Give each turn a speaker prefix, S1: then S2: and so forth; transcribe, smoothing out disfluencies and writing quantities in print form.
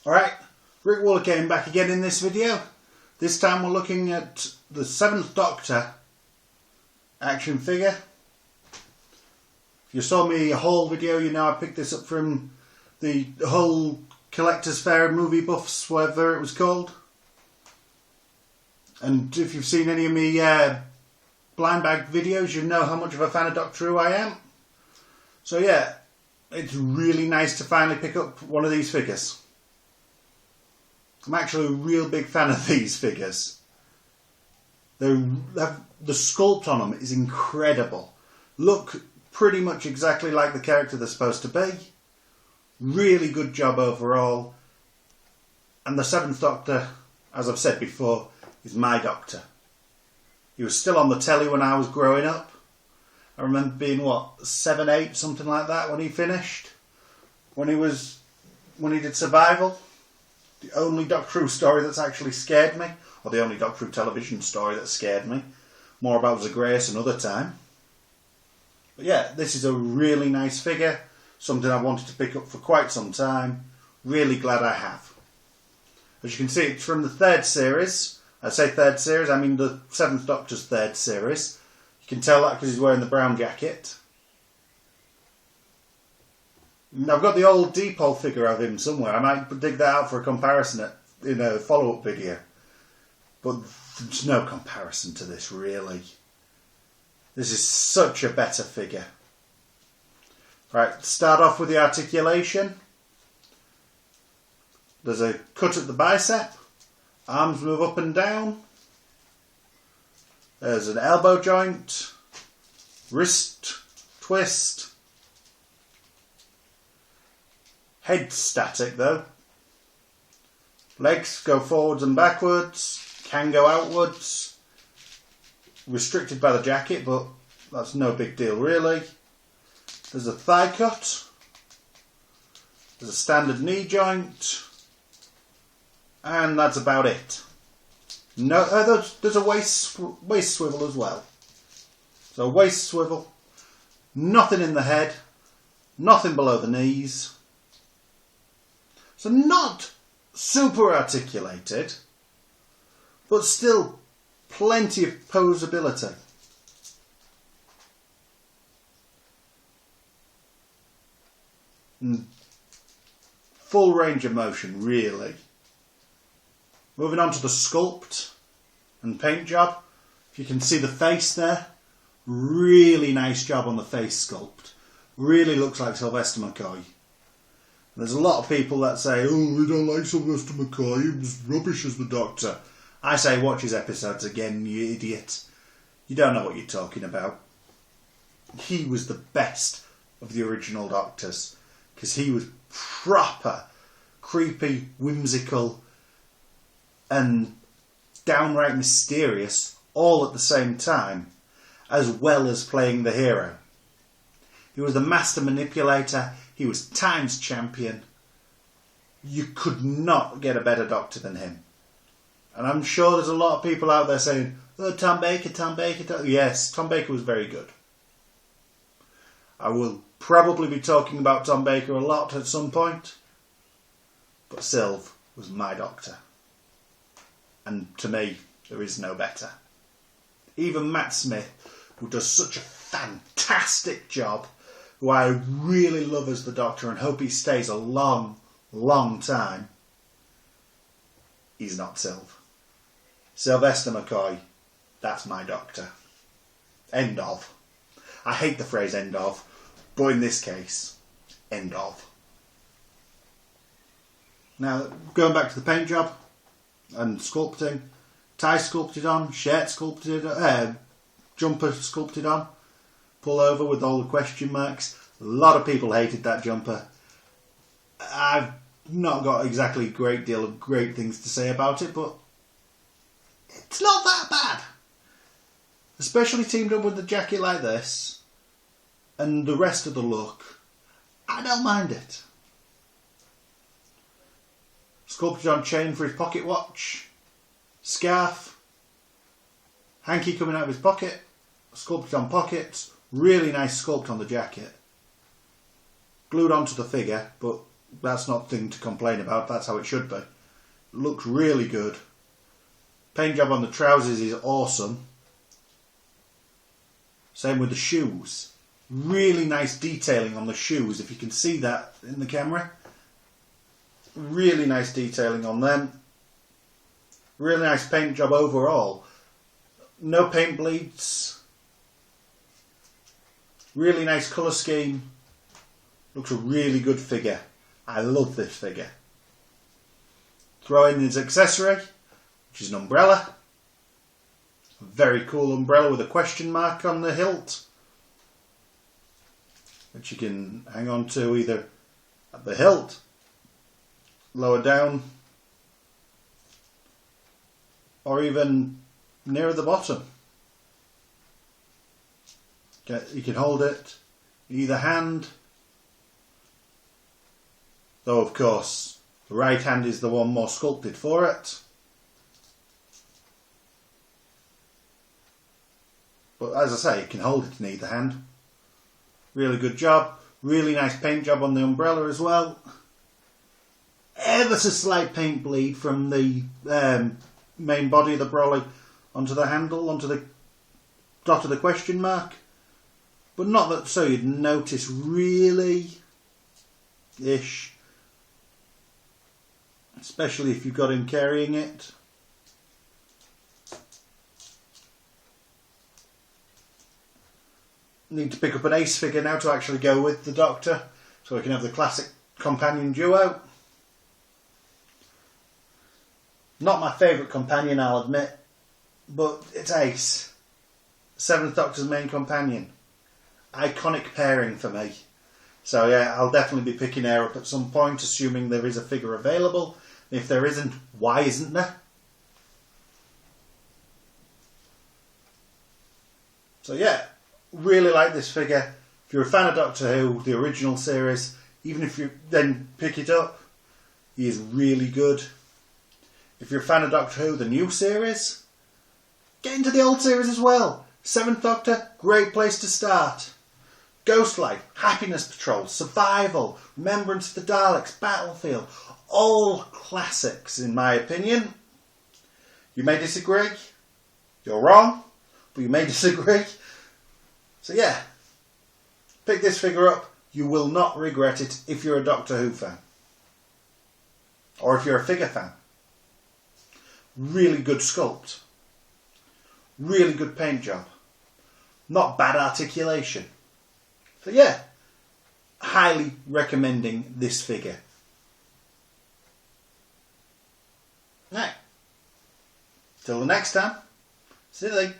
S1: Alright, Rick Wooler came back again in this video. This time we're looking at the 7th Doctor action figure. If you saw me haul video, you know I picked this up from the whole Collector's Fair Movie Buffs, whatever it was called. And if you've seen any of me blind bag videos, you know how much of a fan of Doctor Who I am. So yeah, it's really nice to finally pick up one of these figures. I'm actually a real big fan of these figures. The sculpt on them is incredible. Look pretty much exactly like the character they're supposed to be. Really good job overall. And the 7th Doctor, as I've said before, is my Doctor. He was still on the telly when I was growing up. I remember being, what, 7, 8, something like that when he finished. When he did Survival. The only Doctor Who story that's actually scared me. Or the only Doctor Who television story that scared me. More about Zagreus another time. But yeah, this is a really nice figure. Something I wanted to pick up for quite some time. Really glad I have. As you can see, it's from the 3rd series. I say 3rd series, I mean the 7th Doctor's 3rd series. You can tell that because he's wearing the brown jacket. And I've got the old Deepole figure of him somewhere. I might dig that out for a comparison in a follow-up video. But there's no comparison to this, really. This is such a better figure. Right, start off with the articulation. There's a cut at the bicep. Arms move up and down. There's an elbow joint. Wrist twist. Head static though. Legs go forwards and backwards. Can go outwards. Restricted by the jacket, but that's no big deal really. There's a thigh cut. There's a standard knee joint. And that's about it. No, there's a waist swivel as well. So waist swivel. Nothing in the head. Nothing below the knees. So not super articulated. But still plenty of posability. Full range of motion, really. Moving on to the sculpt and paint job. If you can see the face there, really nice job on the face sculpt. Really looks like Sylvester McCoy. There's a lot of people that say, oh, we don't like Sylvester McCoy, he was rubbish as the Doctor. I say watch his episodes again, you idiot. You don't know what you're talking about. He was the best of the original Doctors. Because he was proper, creepy, whimsical, and downright mysterious all at the same time, as well as playing the hero. He was the master manipulator, he was Times champion. You could not get a better Doctor than him. And I'm sure there's a lot of people out there saying, oh, Tom Baker. Yes, Tom Baker was very good. I will probably be talking about Tom Baker a lot at some point, but Sylv was my Doctor. And to me, there is no better. Even Matt Smith, who does such a fantastic job, who I really love as the Doctor and hope he stays a long, long time, he's not Sylv. Sylvester McCoy, that's my Doctor. End of. I hate the phrase end of, but in this case, end of. Now, going back to the paint job and sculpting, tie sculpted on, shirt sculpted, jumper sculpted on, pull over with all the question marks. A lot of people hated that jumper. I've not got exactly a great deal of great things to say about it, but it's not that bad. Especially teamed up with the jacket like this and the rest of the look, I don't mind it. Sculpted on chain for his pocket watch, scarf, hanky coming out of his pocket, sculpted on pockets, really nice sculpt on the jacket. Glued onto the figure, but That's not thing to complain about. That's how it should be. Looks really good. Paint job on the trousers is awesome. Same with the shoes. Really nice detailing on the shoes, if you can see that in the camera. Really nice detailing on them. Really nice paint job overall. No paint bleeds. Really nice colour scheme. Looks a really good figure. I love this figure. Throw in his accessory, which is an umbrella. A very cool umbrella with a question mark on the hilt, which you can hang on to either at the hilt, lower down, or even nearer the bottom. You can hold it in either hand, though of course the right hand is the one more sculpted for it. But as I say, you can hold it in either hand. Really good job. Really nice paint job on the umbrella as well. Ever so slight paint bleed from the main body of the brolly onto the handle, onto the dot of the question mark. But not that so you'd notice really. Ish. Especially if you've got him carrying it. Need to pick up an ace figure now to actually go with the Doctor, so we can have the classic companion duo. Not my favourite companion, I'll admit, but it's Ace. Seventh Doctor's main companion. Iconic pairing for me. So yeah, I'll definitely be picking her up at some point, assuming there is a figure available. If there isn't, why isn't there? So yeah, really like this figure. If you're a fan of Doctor Who, the original series, even if you then pick it up, he is really good. If you're a fan of Doctor Who, the new series, get into the old series as well. Seventh Doctor, great place to start. Ghost Life, Happiness Patrol, Survival, Remembrance of the Daleks, Battlefield, all classics in my opinion. You may disagree, you're wrong, but you may disagree. So yeah, pick this figure up, you will not regret it if you're a Doctor Who fan. Or if you're a figure fan. Really good sculpt. Really good paint job. Not bad articulation. So yeah, highly recommending this figure. Now, till the next time, see you later.